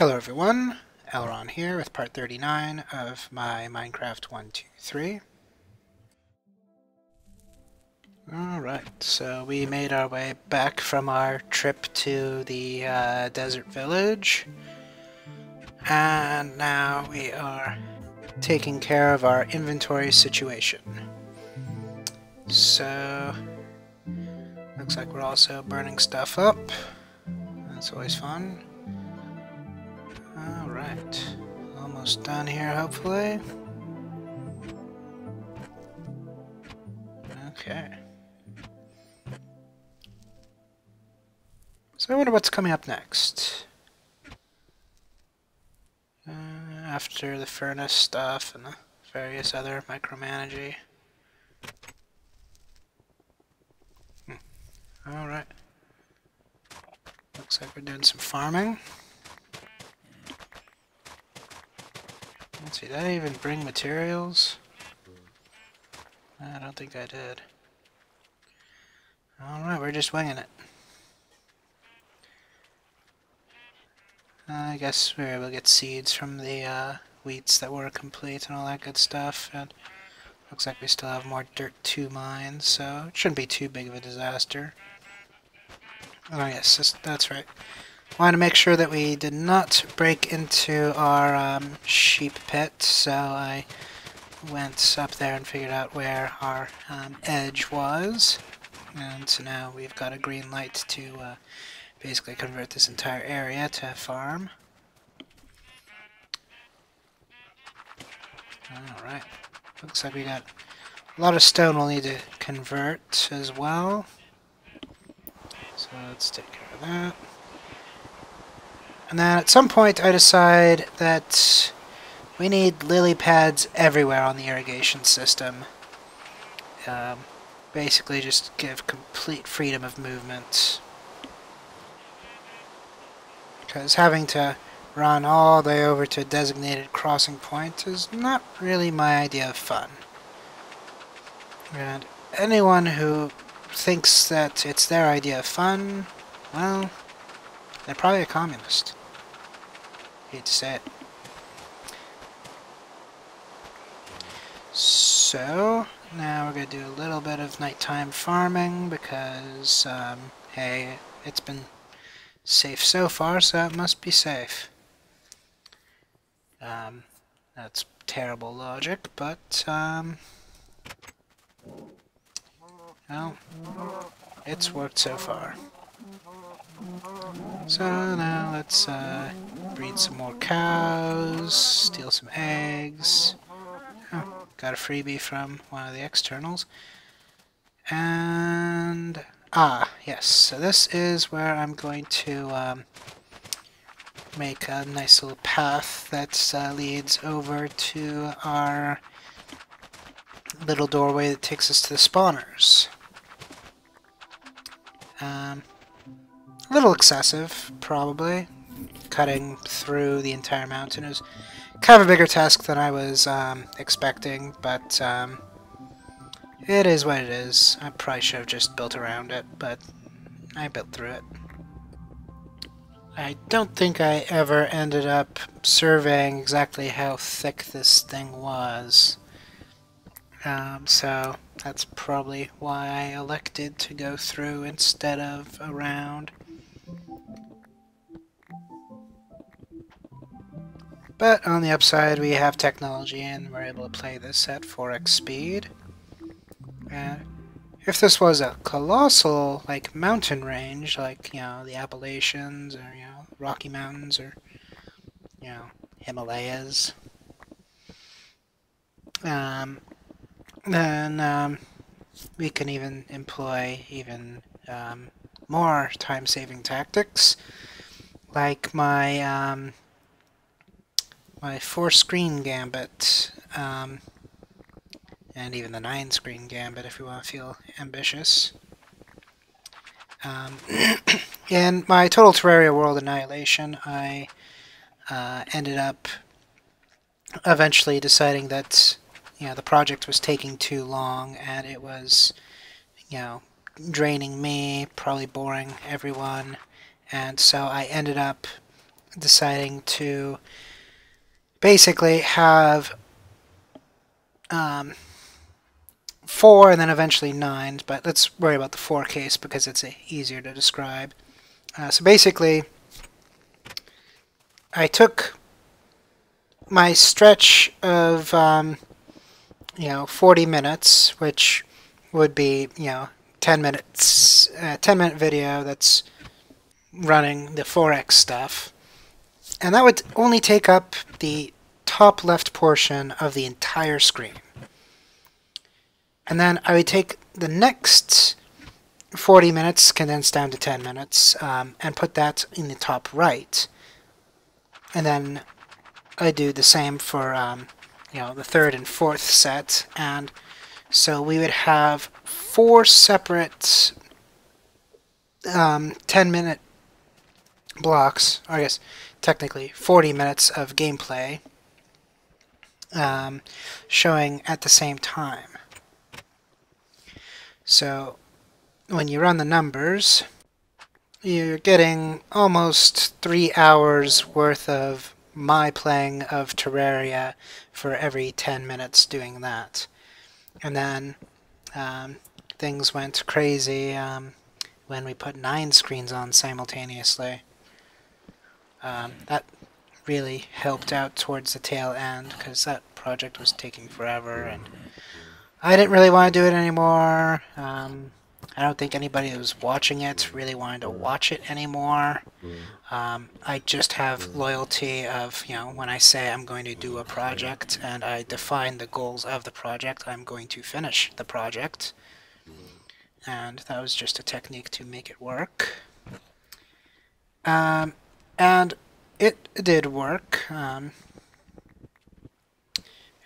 Hello everyone, LRon here with part 39 of my Minecraft 123. Alright, so we made our way back from our trip to the desert village, and now we are taking care of our inventory situation. So, looks like we're also burning stuff up. That's always fun. Alright, almost done here hopefully. Okay. So I wonder what's coming up next. After the furnace stuff and the various other micromanaging. Alright. Looks like we're doing some farming. Let's see, did I even bring materials? I don't think I did. Alright, we're just winging it. I guess we were able to get seeds from the wheats that were complete and all that good stuff. And looks like we still have more dirt 2 mines, so it shouldn't be too big of a disaster. Oh yes, that's right. Wanted to make sure that we did not break into our sheep pit, so I went up there and figured out where our edge was. And so now we've got a green light to basically convert this entire area to farm. Alright, looks like we got a lot of stone we'll need to convert as well. So let's take care of that. And then at some point I decide that we need lily pads everywhere on the irrigation system. Basically just give complete freedom of movement. Because having to run all the way over to a designated crossing point is not really my idea of fun. And anyone who thinks that it's their idea of fun, well, they're probably a communist. Hate to say it. So, now we're going to do a little bit of nighttime farming because, hey, it's been safe so far, so it must be safe. That's terrible logic, but, well, it's worked so far. So now let's breed some more cows, steal some eggs. Oh, got a freebie from one of the externals. And, yes, so this is where I'm going to make a nice little path that leads over to our little doorway that takes us to the spawners. A little excessive, probably. Cutting through the entire mountain is kind of a bigger task than I was expecting, but it is what it is. I probably should have just built around it, but I built through it. I don't think I ever ended up surveying exactly how thick this thing was. So that's probably why I elected to go through instead of around. But on the upside, we have technology and we're able to play this at 4x speed. And if this was a colossal, like, mountain range, like, you know, the Appalachians, or, you know, Rocky Mountains, or, you know, Himalayas, then we can even employ even more time-saving tactics, like my my 4-screen gambit, and even the 9-screen gambit if we want to feel ambitious. In my Total Terraria World Annihilation, I ended up eventually deciding that, you know, the project was taking too long and it was, you know, draining me, probably boring everyone, and so I ended up deciding to basically have 4 and then eventually 9, but let's worry about the 4 case because it's easier to describe. So basically, I took my stretch of 40 minutes, which would be 10 minutes, 10-minute video that's running the 4x stuff, and that would only take up the top left portion of the entire screen. And then I would take the next 40 minutes condensed down to 10 minutes and put that in the top right. And then I do the same for the third and fourth set, and so we would have 4 separate 10-minute blocks, or I guess technically 40 minutes of gameplay showing at the same time. So when you run the numbers, you're getting almost 3 hours worth of my playing of Terraria for every 10 minutes doing that. And then things went crazy when we put 9 screens on simultaneously. That really helped out towards the tail end because that project was taking forever and I didn't really want to do it anymore. I don't think anybody that was watching it really wanted to watch it anymore. I just have loyalty of, when I say I'm going to do a project and I define the goals of the project, I'm going to finish the project. And that was just a technique to make it work. And it did work.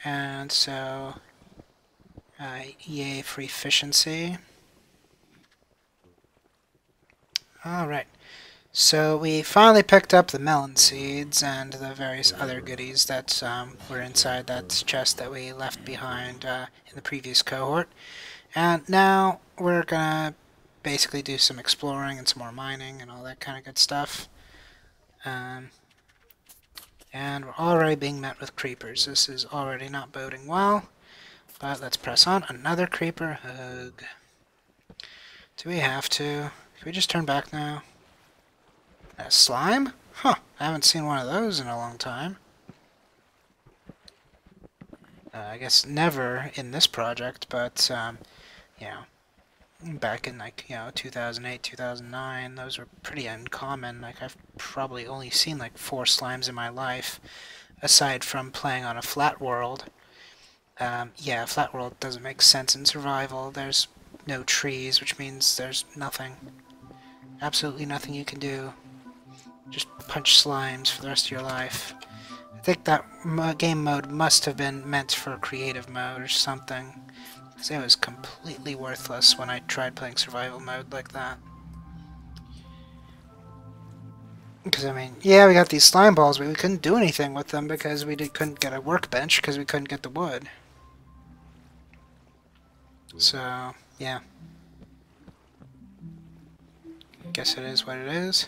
And so, yay for efficiency. Alright, so we finally picked up the melon seeds and the various other goodies that were inside that chest that we left behind in the previous cohort. And now we're gonna basically do some exploring and some more mining and all that kind of good stuff. And we're already being met with creepers. This is already not boding well, but let's press on. Another creeper hug. Do we have to? Can we just turn back now? A slime? Huh, I haven't seen one of those in a long time. I guess never in this project, but, back in, 2008, 2009, those were pretty uncommon. Like, I've probably only seen, 4 slimes in my life, aside from playing on a flat world. Yeah, flat world doesn't make sense in survival. There's no trees, which means there's nothing. Absolutely nothing you can do. Just punch slimes for the rest of your life. I think that game mode must have been meant for creative mode or something. Because it was completely worthless when I tried playing survival mode like that. Because, I mean, yeah, we got these slime balls, but we couldn't do anything with them because we couldn't get a workbench because we couldn't get the wood. So, yeah. Guess it is what it is.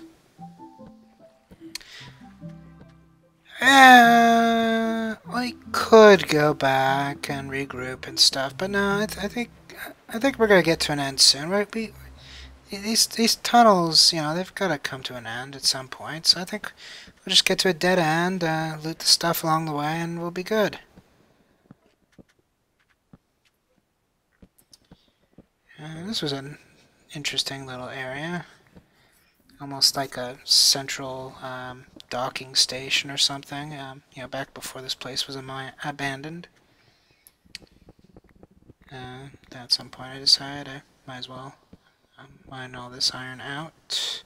We could go back and regroup and stuff, but no, I think we're gonna get to an end soon, right? These tunnels, they've got to come to an end at some point. So I think we'll just get to a dead end, loot the stuff along the way, and we'll be good. This was an interesting little area. Almost like a central docking station or something, back before this place was abandoned. At some point I decided I might as well mine all this iron out.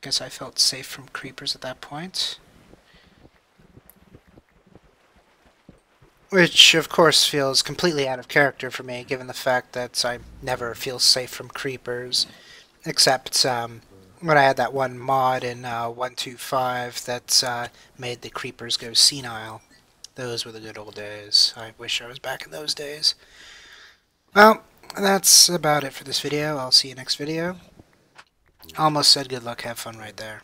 Guess I felt safe from creepers at that point. Which, of course, feels completely out of character for me, given the fact that I never feel safe from creepers, except when I had that one mod in 1.2.5 that made the creepers go senile. Those were the good old days. I wish I was back in those days. Well, that's about it for this video. I'll see you next video. Almost said good luck, have fun right there.